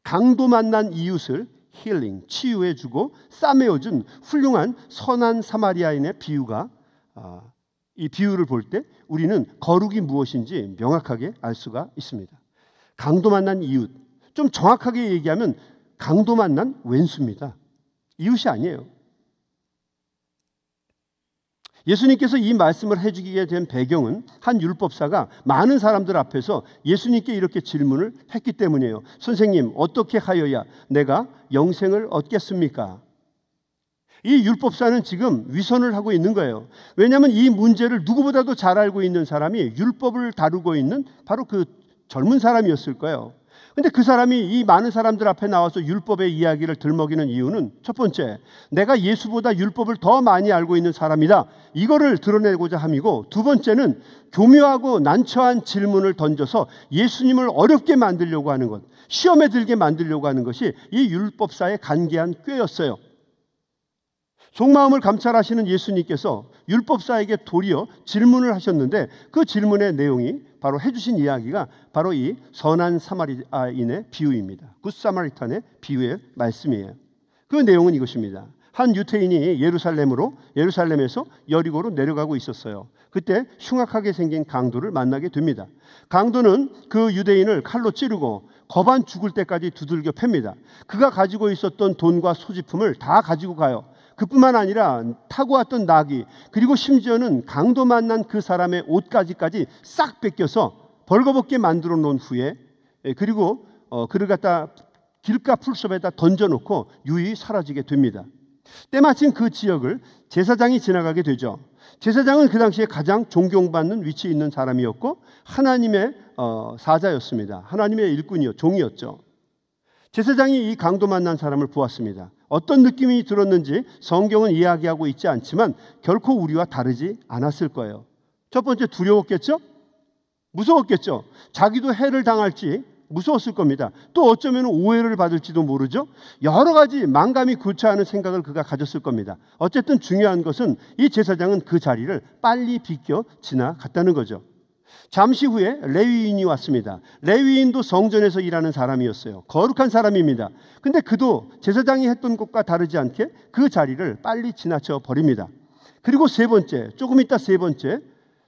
강도 만난 이웃을 힐링, 치유해주고 싸매어준 훌륭한 선한 사마리아인의 비유가, 이 비유를 볼 때 우리는 거룩이 무엇인지 명확하게 알 수가 있습니다. 강도 만난 이웃, 좀 정확하게 얘기하면 강도 만난 왼수입니다. 이웃이 아니에요. 예수님께서 이 말씀을 해주게 된 배경은 한 율법사가 많은 사람들 앞에서 예수님께 이렇게 질문을 했기 때문이에요. 선생님, 어떻게 하여야 내가 영생을 얻겠습니까? 이 율법사는 지금 위선을 하고 있는 거예요. 왜냐하면 이 문제를 누구보다도 잘 알고 있는 사람이 율법을 다루고 있는 바로 그 젊은 사람이었을 거예요. 근데 그 사람이 이 많은 사람들 앞에 나와서 율법의 이야기를 들먹이는 이유는 첫 번째, 내가 예수보다 율법을 더 많이 알고 있는 사람이다, 이거를 드러내고자 함이고, 두 번째는 교묘하고 난처한 질문을 던져서 예수님을 어렵게 만들려고 하는 것, 시험에 들게 만들려고 하는 것이 이 율법사의 간계한 꾀였어요. 속마음을 감찰하시는 예수님께서 율법사에게 도리어 질문을 하셨는데, 그 질문의 내용이 바로 해주신 이야기가 바로 이 선한 사마리아인의 비유입니다. 굿 사마리탄의 비유의 말씀이에요. 그 내용은 이것입니다. 한 유태인이 예루살렘에서 여리고로 내려가고 있었어요. 그때 흉악하게 생긴 강도를 만나게 됩니다. 강도는 그 유대인을 칼로 찌르고 거반 죽을 때까지 두들겨 팹니다. 그가 가지고 있었던 돈과 소지품을 다 가지고 가요. 그뿐만 아니라 타고 왔던 나귀, 그리고 심지어는 강도 만난 그 사람의 옷까지 싹 뺏겨서 벌거벗게 만들어 놓은 후에, 그리고 그를 갖다 길가 풀숲에다 던져놓고 유유히 사라지게 됩니다. 때마침 그 지역을 제사장이 지나가게 되죠. 제사장은 그 당시에 가장 존경받는 위치에 있는 사람이었고 하나님의 사자였습니다. 하나님의 일꾼이요, 종이었죠. 제사장이 이 강도 만난 사람을 보았습니다. 어떤 느낌이 들었는지 성경은 이야기하고 있지 않지만 결코 우리와 다르지 않았을 거예요. 첫 번째, 두려웠겠죠? 무서웠겠죠? 자기도 해를 당할지 무서웠을 겁니다. 또 어쩌면 오해를 받을지도 모르죠? 여러 가지 만감이 교차하는 생각을 그가 가졌을 겁니다. 어쨌든 중요한 것은 이 제사장은 그 자리를 빨리 비껴 지나갔다는 거죠. 잠시 후에 레위인이 왔습니다. 레위인도 성전에서 일하는 사람이었어요. 거룩한 사람입니다. 근데 그도 제사장이 했던 것과 다르지 않게 그 자리를 빨리 지나쳐 버립니다. 그리고 조금 있다 세 번째,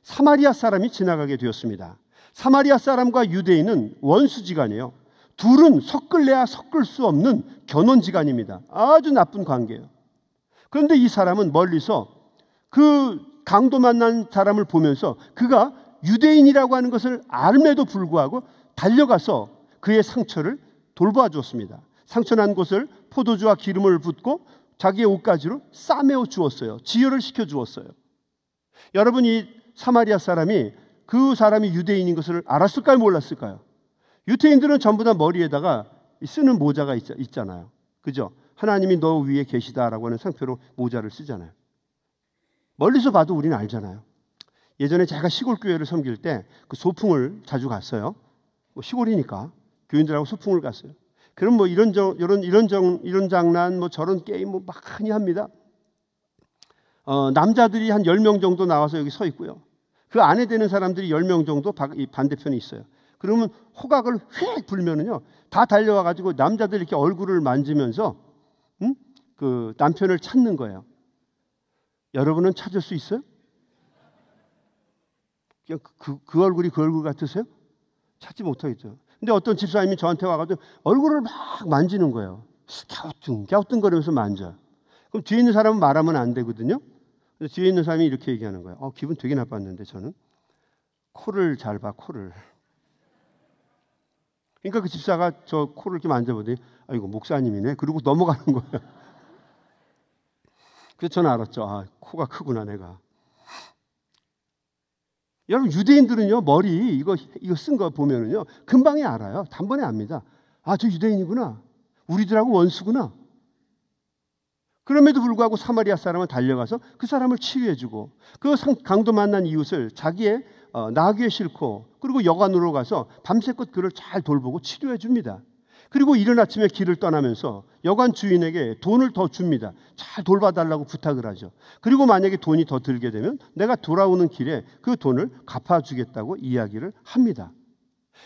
사마리아 사람이 지나가게 되었습니다. 사마리아 사람과 유대인은 원수지간이에요. 둘은 섞을래야 섞을 수 없는 견원지간입니다. 아주 나쁜 관계예요. 그런데 이 사람은 멀리서 그 강도 만난 사람을 보면서 그가 유대인이라고 하는 것을 알음에도 불구하고 달려가서 그의 상처를 돌보아 주었습니다. 상처난 곳을 포도주와 기름을 붓고 자기의 옷가지로 싸매어 주었어요. 지혈을 시켜 주었어요. 여러분, 이 사마리아 사람이 그 사람이 유대인인 것을 알았을까요? 몰랐을까요? 유대인들은 전부 다 머리에다가 쓰는 모자가 있잖아요. 그죠? 하나님이 너 위에 계시다라고 하는 상표로 모자를 쓰잖아요. 멀리서 봐도 우리는 알잖아요. 예전에 제가 시골 교회를 섬길 때 그 소풍을 자주 갔어요. 시골이니까 교인들하고 소풍을 갔어요. 그럼 이런 장난, 저런 게임 많이 합니다. 남자들이 한 10명 정도 나와서 여기 서 있고요. 그 안에 되는 사람들이 10명 정도 반대편에 있어요. 그러면 호각을 휙 불면은요, 다 달려와 가지고 남자들 이렇게 얼굴을 만지면서 그 남편을 찾는 거예요. 여러분은 찾을 수 있어요? 그 얼굴이 그 얼굴 같으세요? 찾지 못하겠죠. 근데 어떤 집사님이 저한테 와가지고 얼굴을 막 만지는 거예요. 갸우뚱거리면서 만져요. 그럼 뒤에 있는 사람은 말하면 안 되거든요. 그래서 뒤에 있는 사람이 이렇게 얘기하는 거예요. 기분 되게 나빴는데 저는. 코를 잘 봐, 코를. 그러니까 그 집사가 저 코를 이렇게 만져보더니 이거 목사님이네. 그리고 넘어가는 거예요. 그래서 저는 알았죠. 코가 크구나 내가. 여러분 유대인들은요 머리 이거 쓴 거 보면은요 금방에 알아요. 단번에 압니다. 저 유대인이구나. 우리들하고 원수구나. 그럼에도 불구하고 사마리아 사람은 달려가서 그 사람을 치유해주고 그 강도 만난 이웃을 자기의 나귀에 싣고 그리고 여관으로 가서 밤새껏 그를 잘 돌보고 치료해줍니다. 그리고 이른 아침에 길을 떠나면서 여관 주인에게 돈을 더 줍니다. 잘 돌봐달라고 부탁을 하죠. 그리고 만약에 돈이 더 들게 되면 내가 돌아오는 길에 그 돈을 갚아주겠다고 이야기를 합니다.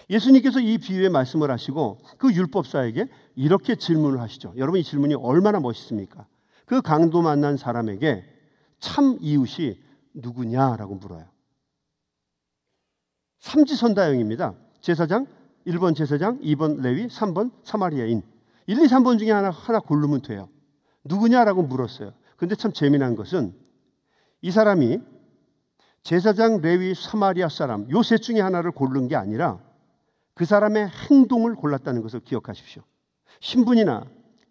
예수님께서 이 비유의 말씀을 하시고 그 율법사에게 이렇게 질문을 하시죠. 여러분 이 질문이 얼마나 멋있습니까? 그 강도 만난 사람에게 참 이웃이 누구냐라고 물어요. 삼지선다형입니다. 제사장, 1번 제사장, 2번 레위, 3번 사마리아인. 1, 2, 3번 중에 하나 고르면 돼요. 누구냐라고 물었어요. 근데 참 재미난 것은 이 사람이 제사장, 레위, 사마리아 사람 요 셋 중에 하나를 고른 게 아니라 그 사람의 행동을 골랐다는 것을 기억하십시오. 신분이나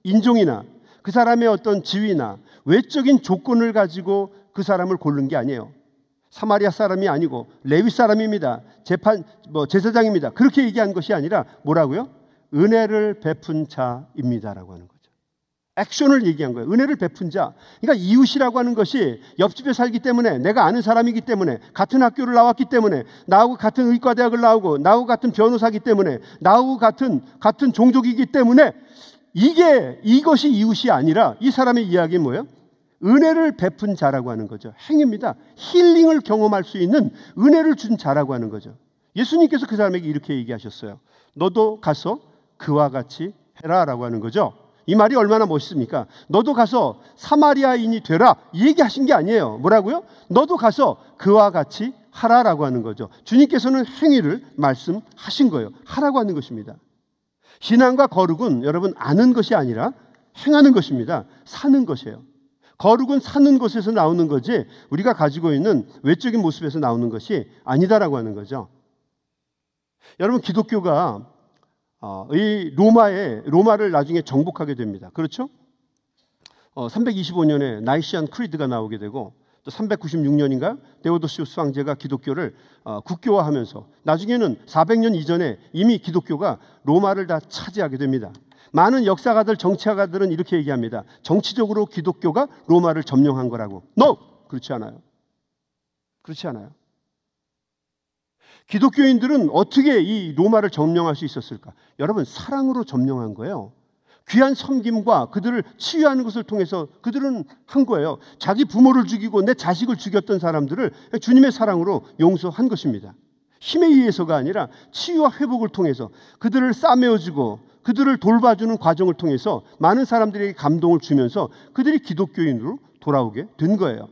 인종이나 그 사람의 어떤 지위나 외적인 조건을 가지고 그 사람을 고른 게 아니에요. 사마리아 사람이 아니고 레위 사람입니다. 제사장입니다. 그렇게 얘기한 것이 아니라 뭐라고요? 은혜를 베푼 자입니다라고 하는 거죠. 액션을 얘기한 거예요. 은혜를 베푼 자. 그러니까 이웃이라고 하는 것이 옆집에 살기 때문에 내가 아는 사람이기 때문에 같은 학교를 나왔기 때문에 나하고 같은 의과대학을 나오고 나하고 같은 변호사이기 때문에 나하고 같은 종족이기 때문에 이것이 이웃이 아니라 이 사람의 이야기는 뭐예요? 은혜를 베푼 자라고 하는 거죠. 행입니다. 힐링을 경험할 수 있는 은혜를 준 자라고 하는 거죠. 예수님께서 그 사람에게 이렇게 얘기하셨어요. 너도 가서 그와 같이 해라라고 하는 거죠. 이 말이 얼마나 멋있습니까? 너도 가서 사마리아인이 되라 이 얘기하신 게 아니에요. 뭐라고요? 너도 가서 그와 같이 하라라고 하는 거죠. 주님께서는 행위를 말씀하신 거예요. 하라고 하는 것입니다. 신앙과 거룩은 여러분 아는 것이 아니라 행하는 것입니다. 사는 것이에요. 거룩은 사는 것에서 나오는 거지 우리가 가지고 있는 외적인 모습에서 나오는 것이 아니다라고 하는 거죠. 여러분 기독교가 이 로마를 나중에 정복하게 됩니다. 그렇죠? 325년에 나이시안 크리드가 나오게 되고 또 396년인가 데오도시우스 황제가 기독교를 국교화하면서 나중에는 400년 이전에 이미 기독교가 로마를 다 차지하게 됩니다. 많은 역사가들, 정치가들은 이렇게 얘기합니다. 정치적으로 기독교가 로마를 점령한 거라고. No! 그렇지 않아요. 그렇지 않아요. 기독교인들은 어떻게 이 로마를 점령할 수 있었을까? 여러분 사랑으로 점령한 거예요. 귀한 섬김과 그들을 치유하는 것을 통해서 그들은 한 거예요. 자기 부모를 죽이고 내 자식을 죽였던 사람들을 주님의 사랑으로 용서한 것입니다. 힘에 의해서가 아니라 치유와 회복을 통해서 그들을 싸매어주고 그들을 돌봐주는 과정을 통해서 많은 사람들에게 감동을 주면서 그들이 기독교인으로 돌아오게 된 거예요.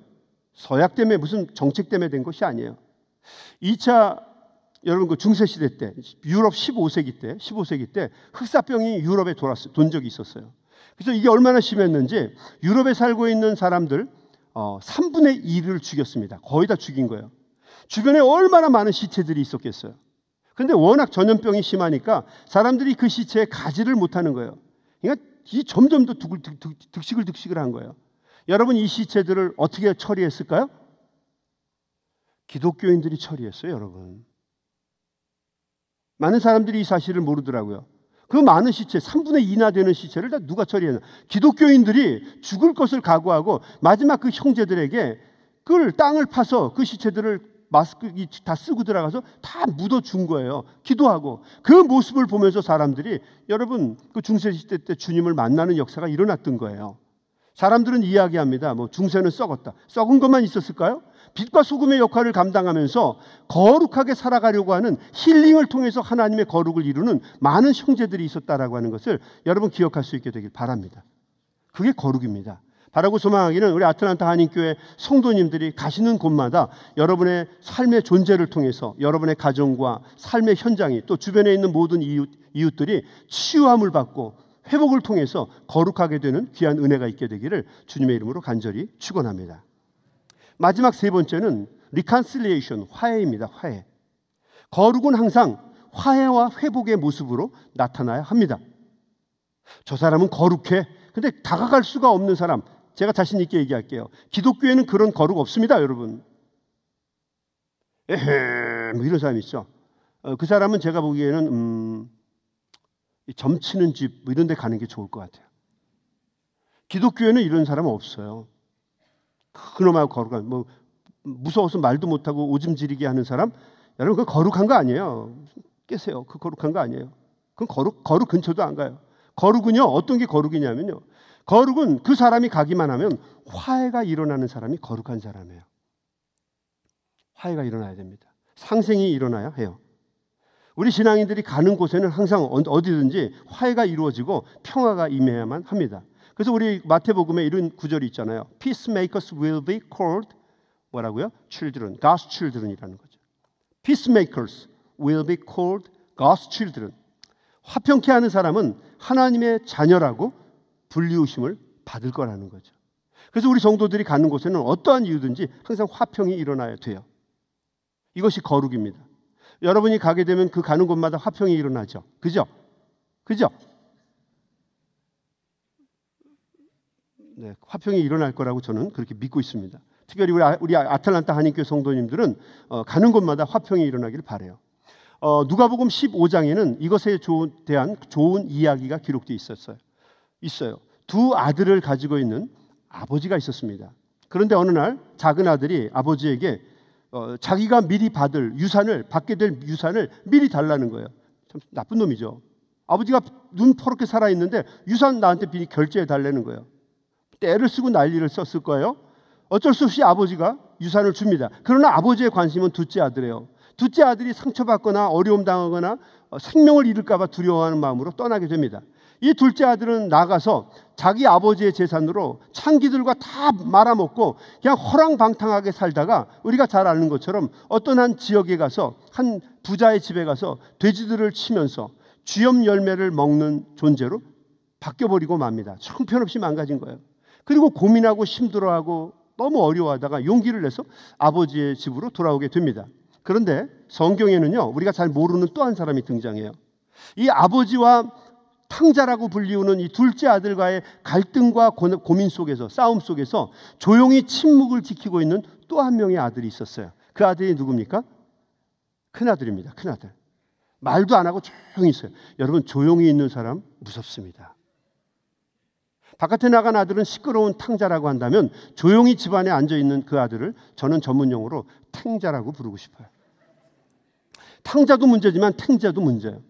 서약 때문에 무슨 정책 때문에 된 것이 아니에요. 2차 여러분 그 중세시대 때 유럽 15세기 때 흑사병이 유럽에 돈 적이 있었어요. 그래서 이게 얼마나 심했는지 유럽에 살고 있는 사람들 3분의 1을 죽였습니다. 거의 다 죽인 거예요. 주변에 얼마나 많은 시체들이 있었겠어요. 그런데 워낙 전염병이 심하니까 사람들이 그 시체에 가지를 못하는 거예요. 그러니까 이 점점 더 득식을 한 거예요. 여러분 이 시체들을 어떻게 처리했을까요? 기독교인들이 처리했어요. 여러분. 많은 사람들이 이 사실을 모르더라고요. 그 많은 시체, 3분의 2나 되는 시체를 다 누가 처리했나? 기독교인들이 죽을 것을 각오하고 마지막 그 형제들에게 그 땅을 파서 그 시체들을 마스크 다 쓰고 들어가서 다 묻어준 거예요. 기도하고. 그 모습을 보면서 사람들이 여러분 그 중세시대 때 주님을 만나는 역사가 일어났던 거예요. 사람들은 이야기합니다. 중세는 썩었다. 썩은 것만 있었을까요? 빛과 소금의 역할을 감당하면서 거룩하게 살아가려고 하는 힐링을 통해서 하나님의 거룩을 이루는 많은 형제들이 있었다라고 하는 것을 여러분 기억할 수 있게 되길 바랍니다. 그게 거룩입니다. 바라고 소망하기는 우리 아틀란타 한인교회 성도님들이 가시는 곳마다 여러분의 삶의 존재를 통해서 여러분의 가정과 삶의 현장이 또 주변에 있는 모든 이웃들이 치유함을 받고 회복을 통해서 거룩하게 되는 귀한 은혜가 있게 되기를 주님의 이름으로 간절히 축원합니다. 마지막 세 번째는 reconciliation, 화해입니다. 화해. 거룩은 항상 화해와 회복의 모습으로 나타나야 합니다. 저 사람은 거룩해. 근데 다가갈 수가 없는 사람, 제가 자신 있게 얘기할게요. 기독교에는 그런 거룩 없습니다, 여러분. 에헤, 뭐 이런 사람 있죠. 그 사람은 제가 보기에는 점치는 집 뭐 이런 데 가는 게 좋을 것 같아요. 기독교에는 이런 사람은 없어요. 그놈하고 거룩한, 뭐 무서워서 말도 못하고 오줌 지리게 하는 사람, 여러분 그 거룩한 거 아니에요. 깨세요. 그 거룩한 거 아니에요. 그건 거룩 근처도 안 가요. 거룩은요, 어떤 게 거룩이냐면요, 거룩은 그 사람이 가기만 하면 화해가 일어나는 사람이 거룩한 사람이에요. 화해가 일어나야 됩니다. 상생이 일어나야 해요. 우리 신앙인들이 가는 곳에는 항상 어디든지 화해가 이루어지고 평화가 임해야만 합니다. 그래서 우리 마태복음에 이런 구절이 있잖아요. Peacemakers will be called 뭐라고요? Children, God's children이라는 거죠. Peacemakers will be called God's children. 화평케 하는 사람은 하나님의 자녀라고 불리우심을 받을 거라는 거죠. 그래서 우리 성도들이 가는 곳에는 어떠한 이유든지 항상 화평이 일어나야 돼요. 이것이 거룩입니다. 여러분이 가게 되면 그 가는 곳마다 화평이 일어나죠. 그죠? 그죠? 네, 화평이 일어날 거라고 저는 그렇게 믿고 있습니다. 특별히 우리 아틀란타 한인교회 성도님들은 가는 곳마다 화평이 일어나기를 바라요. 누가복음 15장에는 이것에 대한 좋은 이야기가 기록되어 있어요. 두 아들을 가지고 있는 아버지가 있었습니다. 그런데 어느 날 작은 아들이 아버지에게 자기가 미리 받게 될 유산을 미리 달라는 거예요. 참 나쁜 놈이죠. 아버지가 눈 퍼렇게 살아있는데 유산 나한테 미리 결제해 달라는 거예요. 때를 쓰고 난리를 썼을 거예요. 어쩔 수 없이 아버지가 유산을 줍니다. 그러나 아버지의 관심은 둘째 아들이에요. 둘째 아들이 상처받거나 어려움 당하거나 생명을 잃을까 봐 두려워하는 마음으로 떠나게 됩니다. 이 둘째 아들은 나가서 자기 아버지의 재산으로 창기들과 다 말아먹고 그냥 허랑방탕하게 살다가 우리가 잘 아는 것처럼 어떤 한 지역에 가서 한 부자의 집에 가서 돼지들을 치면서 쥐염 열매를 먹는 존재로 바뀌어버리고 맙니다. 형편없이 망가진 거예요. 그리고 고민하고 힘들어하고 너무 어려워하다가 용기를 내서 아버지의 집으로 돌아오게 됩니다. 그런데 성경에는요, 우리가 잘 모르는 또 한 사람이 등장해요. 이 아버지와 탕자라고 불리우는 이 둘째 아들과의 갈등과 고민 속에서, 싸움 속에서 조용히 침묵을 지키고 있는 또 한 명의 아들이 있었어요. 그 아들이 누굽니까? 큰아들입니다. 큰아들. 말도 안 하고 조용히 있어요. 여러분, 조용히 있는 사람 무섭습니다. 바깥에 나간 아들은 시끄러운 탕자라고 한다면 조용히 집안에 앉아있는 그 아들을 저는 전문용어로 탱자라고 부르고 싶어요. 탕자도 문제지만 탱자도 문제예요.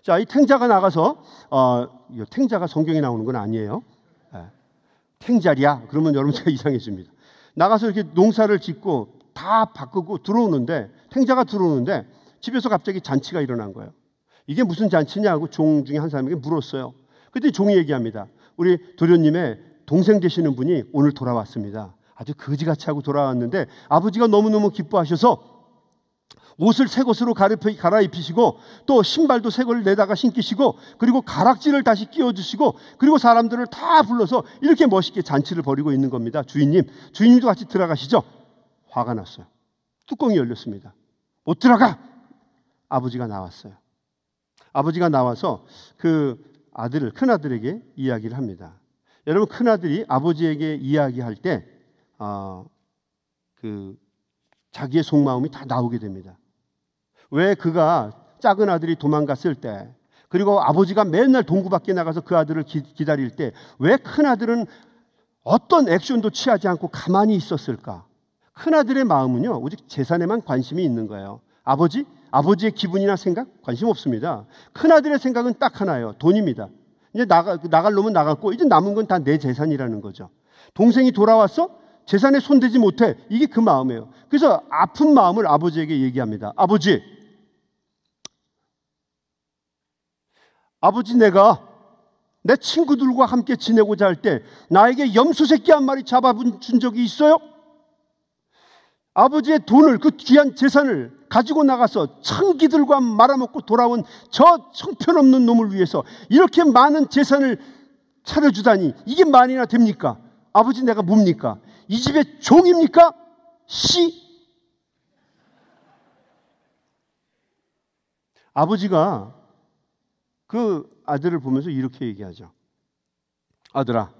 자, 이 탱자가 나가서 탱자가 성경에 나오는 건 아니에요. 탱자리야 그러면 여러분 제가 이상해집니다. 나가서 이렇게 농사를 짓고 다 바꾸고 탱자가 들어오는데 집에서 갑자기 잔치가 일어난 거예요. 이게 무슨 잔치냐고 종 중에 한 사람에게 물었어요. 그때 종이 얘기합니다. 우리 도련님의 동생 되시는 분이 오늘 돌아왔습니다. 아주 거지같이 하고 돌아왔는데 아버지가 너무너무 기뻐하셔서 옷을 새 것으로 갈아입히시고 또 신발도 새 걸 내다가 신기시고 그리고 가락지를 다시 끼워주시고 그리고 사람들을 다 불러서 이렇게 멋있게 잔치를 벌이고 있는 겁니다. 주인님도 같이 들어가시죠. 화가 났어요. 뚜껑이 열렸습니다. 못 들어가. 아버지가 나왔어요. 아버지가 나와서 그 큰아들에게 이야기를 합니다. 여러분, 큰아들이 아버지에게 이야기할 때 자기의 속마음이 다 나오게 됩니다. 왜 그가 작은 아들이 도망갔을 때 그리고 아버지가 맨날 동구 밖에 나가서 그 아들을 기다릴 때 왜 큰아들은 어떤 액션도 취하지 않고 가만히 있었을까? 큰아들의 마음은요, 오직 재산에만 관심이 있는 거예요. 아버지의 기분이나 생각? 관심 없습니다. 큰아들의 생각은 딱 하나예요. 돈입니다. 이제 나갈 놈은 나갔고 이제 남은 건 다 내 재산이라는 거죠. 동생이 돌아왔어? 재산에 손대지 못해. 이게 그 마음이에요. 그래서 아픈 마음을 아버지에게 얘기합니다. 아버지 내가 내 친구들과 함께 지내고자 할 때 나에게 염소 새끼 한 마리 잡아준 적이 있어요? 아버지의 돈을, 그 귀한 재산을 가지고 나가서 창기들과 말아먹고 돌아온 저 형편없는 놈을 위해서 이렇게 많은 재산을 차려주다니 이게 말이나 됩니까? 아버지 내가 뭡니까? 이 집의 종입니까? 아버지가 그 아들을 보면서 이렇게 얘기하죠. 아들아,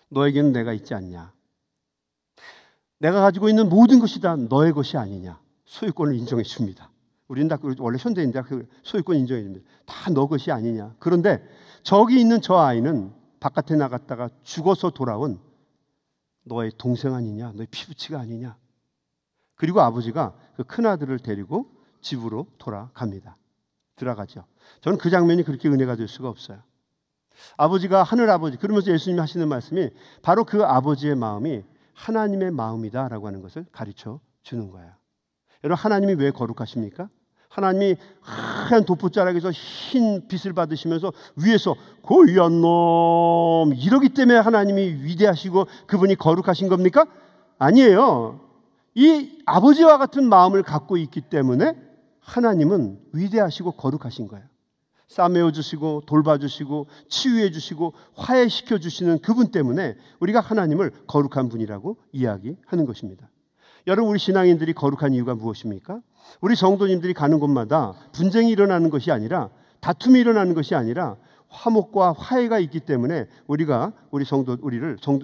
너에게는 내가 있지 않냐? 내가 가지고 있는 모든 것이 다 너의 것이 아니냐? 소유권을 인정해 줍니다. 우리는 다 원래 현대인들 그 소유권 인정해 줍니다. 다 너 것이 아니냐? 그런데 저기 있는 저 아이는 바깥에 나갔다가 죽어서 돌아온 너의 동생 아니냐? 너의 피부치가 아니냐? 그리고 아버지가 그 큰아들을 데리고 집으로 돌아갑니다. 들어가죠. 저는 그 장면이 그렇게 은혜가 될 수가 없어요. 아버지가 하늘아버지, 그러면서 예수님이 하시는 말씀이 바로 그 아버지의 마음이 하나님의 마음이다라고 하는 것을 가르쳐 주는 거예요. 여러분, 하나님이 왜 거룩하십니까? 하나님이 하얀 도포자락에서 흰 빛을 받으시면서 위에서 고귀한 놈 이러기 때문에 하나님이 위대하시고 그분이 거룩하신 겁니까? 아니에요. 이 아버지와 같은 마음을 갖고 있기 때문에 하나님은 위대하시고 거룩하신 거예요. 싸매어 주시고 돌봐주시고 치유해 주시고 화해시켜 주시는 그분 때문에 우리가 하나님을 거룩한 분이라고 이야기하는 것입니다. 여러분, 우리 신앙인들이 거룩한 이유가 무엇입니까? 우리 성도님들이 가는 곳마다 분쟁이 일어나는 것이 아니라, 다툼이 일어나는 것이 아니라 화목과 화해가 있기 때문에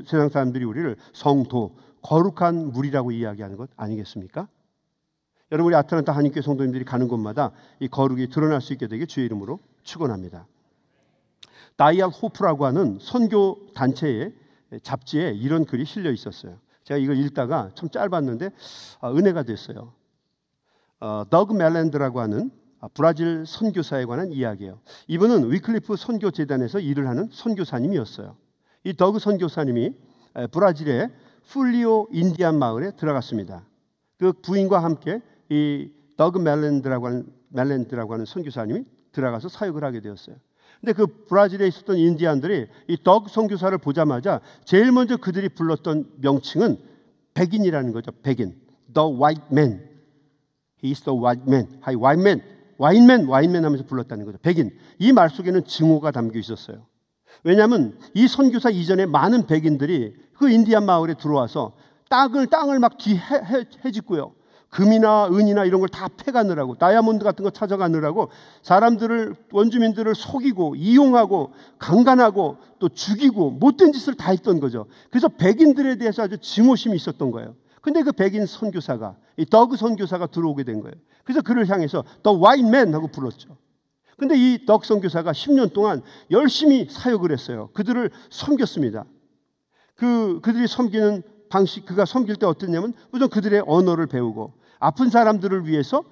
세상 사람들이 우리를 성도, 거룩한 무리라고 이야기하는 것 아니겠습니까? 여러분, 우리 아틀란타 한인교회 성도님들이 가는 곳마다 이 거룩이 드러날 수 있게 되게 주의 이름으로 축원합니다. 다이아 호프라고 하는 선교 단체의 잡지에 이런 글이 실려 있었어요. 제가 이걸 읽다가 참 짧았는데 은혜가 됐어요. 더그 멜랜드라고 하는 브라질 선교사에 관한 이야기예요. 이분은 위클리프 선교재단에서 일을 하는 선교사님이었어요. 이 더그 선교사님이 브라질의 풀리오 인디안 마을에 들어갔습니다. 그 부인과 함께 이 더그 멜랜드라고 하는 선교사님이 들어가서 사역을 하게 되었어요. 근데 그 브라질에 있었던 인디안들이 이 더그 선교사를 보자마자 제일 먼저 그들이 불렀던 명칭은 백인이라는 거죠. 백인. The white man. He is the white man. Hi, white man. white man 하면서 불렀다는 거죠. 백인. 이 말 속에는 증오가 담겨 있었어요. 왜냐하면 이 선교사 이전에 많은 백인들이 그 인디안 마을에 들어와서 땅을 막 뒤헤집고요. 금이나 은이나 이런 걸 다 패가느라고, 다이아몬드 같은 거 찾아가느라고 사람들을, 원주민들을 속이고 이용하고 강간하고 또 죽이고 못된 짓을 다 했던 거죠. 그래서 백인들에 대해서 아주 증오심이 있었던 거예요. 근데 그 백인 선교사가, 이 더그 선교사가 들어오게 된 거예요. 그래서 그를 향해서 The White Man 하고 불렀죠. 근데 이 더그 선교사가 10년 동안 열심히 사역을 했어요. 그들을 섬겼습니다. 그들이 섬기는 방식, 그가 섬길 때 어땠냐면 우선 그들의 언어를 배우고 아픈 사람들을 위해서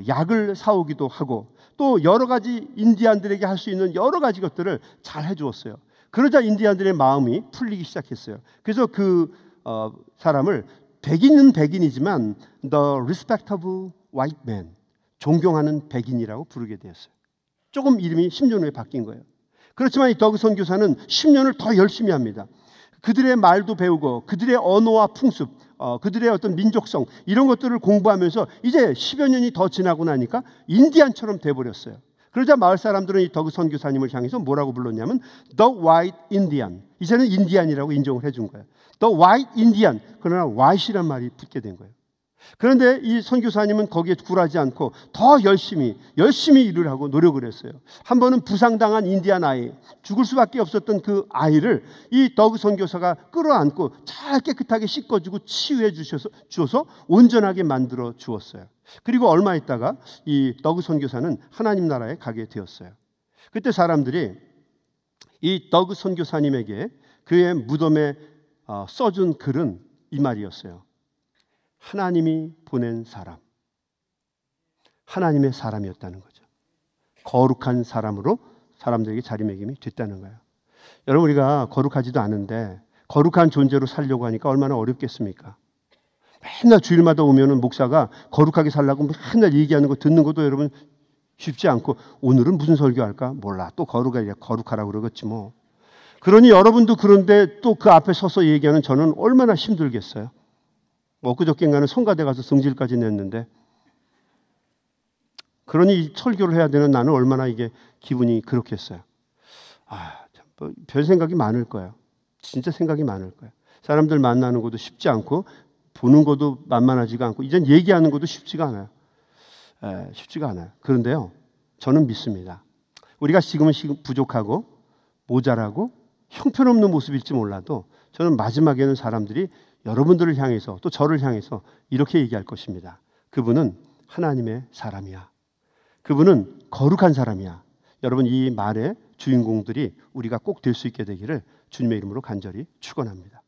약을 사오기도 하고 또 여러 가지 인디안들에게 할 수 있는 여러 가지 것들을 잘 해주었어요. 그러자 인디안들의 마음이 풀리기 시작했어요. 그래서 그 사람을 백인은 백인이지만 The Respectable White Man, 존경하는 백인이라고 부르게 되었어요. 조금 이름이 10년 후에 바뀐 거예요. 그렇지만 이 더그 선교사는 10년을 더 열심히 합니다. 그들의 말도 배우고 그들의 언어와 풍습, 그들의 어떤 민족성 이런 것들을 공부하면서 이제 10여 년이 더 지나고 나니까 인디안처럼 돼버렸어요. 그러자 마을 사람들은 이 더그 선교사님을 향해서 뭐라고 불렀냐면 The White Indian. 이제는 인디안이라고 인정을 해준 거예요. The White Indian. 그러나 White이란 말이 붙게 된 거예요. 그런데 이 선교사님은 거기에 굴하지 않고 더 열심히 일을 하고 노력을 했어요. 한 번은 부상당한 인디안 아이, 죽을 수밖에 없었던 그 아이를 이 더그 선교사가 끌어안고 잘 깨끗하게 씻겨주고 치유해 주어서 온전하게 만들어 주었어요. 그리고 얼마 있다가 이 더그 선교사는 하나님 나라에 가게 되었어요. 그때 사람들이 이 더그 선교사님에게 그의 무덤에 써준 글은 이 말이었어요. 하나님이 보낸 사람, 하나님의 사람이었다는 거죠. 거룩한 사람으로 사람들에게 자리매김이 됐다는 거예요. 여러분, 우리가 거룩하지도 않은데 거룩한 존재로 살려고 하니까 얼마나 어렵겠습니까? 맨날 주일마다 오면은 목사가 거룩하게 살라고 맨날 얘기하는 거 듣는 것도 여러분 쉽지 않고 오늘은 무슨 설교할까? 몰라. 또 거룩하라고 그러겠지 뭐. 그러니 여러분도 그런데 또 그 앞에 서서 얘기하는 저는 얼마나 힘들겠어요. 엊그저께인가는 성가대 가서 성질까지 냈는데 그러니 설교를 해야 되는 나는 얼마나 이게 기분이 그렇겠어요. 별 생각이 많을 거예요. 진짜 생각이 많을 거예요. 사람들 만나는 것도 쉽지 않고 보는 것도 만만하지가 않고 이젠 얘기하는 것도 쉽지가 않아요. 쉽지가 않아요. 그런데요, 저는 믿습니다. 우리가 지금은 부족하고 모자라고 형편없는 모습일지 몰라도 저는 마지막에는 사람들이 여러분들을 향해서 또 저를 향해서 이렇게 얘기할 것입니다. 그분은 하나님의 사람이야. 그분은 거룩한 사람이야. 여러분, 이 말의 주인공들이 우리가 꼭 될 수 있게 되기를 주님의 이름으로 간절히 축원합니다.